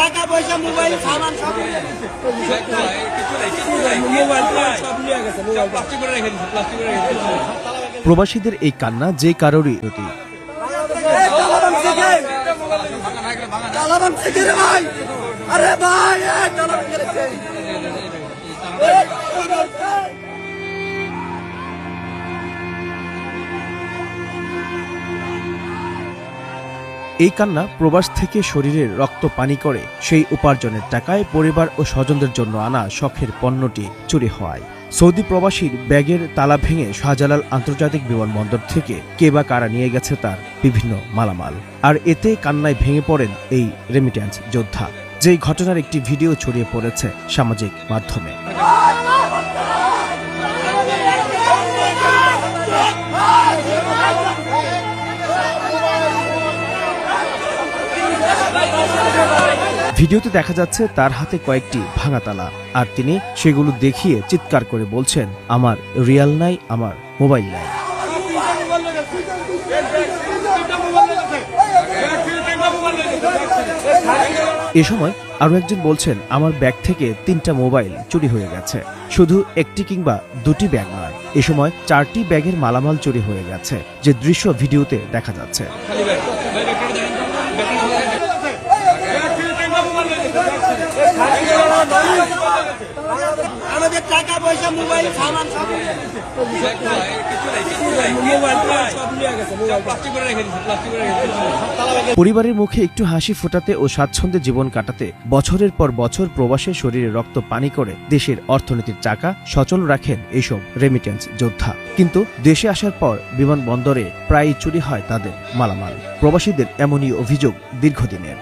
টাকা পয়সা মোবাইল সামান সব প্রবাসীদের এই কান্না যে কারোরই আরে ভাই এই কান্না প্রবাস থেকে শরীরের রক্ত পানি করে সেই উপার্জনের টাকায় পরিবার ও স্বজনদের জন্য আনা শখের পণ্যটি চুরি হওয়ায় সৌদি প্রবাসীর ব্যাগের তালা ভেঙে শাহজালাল আন্তর্জাতিক বিমানবন্দর থেকে কে বা কারা নিয়ে গেছে তার বিভিন্ন মালামাল। আর এতে কান্নায় ভেঙে পড়েন এই রেমিট্যান্স যোদ্ধা, যেই ঘটনার একটি ভিডিও ছড়িয়ে পড়েছে সামাজিক মাধ্যমে। ভিডিওতে দেখা যাচ্ছে তার হাতে কয়েকটি ভাঙা তালা, আর তিনি সেগুলো দেখিয়ে চিৎকার করে বলছেন, আমার রিয়াল নাই, আমার মোবাইল নাই। এ সময় আরো একজন বলছেন, আমার ব্যাগ থেকে 3টা মোবাইল চুরি হয়ে গেছে, শুধু একটি কিংবা দুটি ব্যাগ নয়, এ সময় 4টি ব্যাগের মালামাল চুরি হয়ে গেছে, যে দৃশ্য ভিডিওতে দেখা যাচ্ছে। আমাদের টাকা পয়সা মোবাইল সামান সব পরিবারের মুখে একটু হাসি ফোটাতে ও স্বাচ্ছন্দ্যে জীবন কাটাতে বছরের পর বছর প্রবাসের শরীরে রক্ত পানি করে দেশের অর্থনীতির চাকা সচল রাখেন এইসব রেমিট্যান্স যোদ্ধা। কিন্তু দেশে আসার পর বিমানবন্দরে প্রায়ই চুরি হয় তাদের মালামাল। প্রবাসীদের এমনই অভিযোগ দীর্ঘদিনের।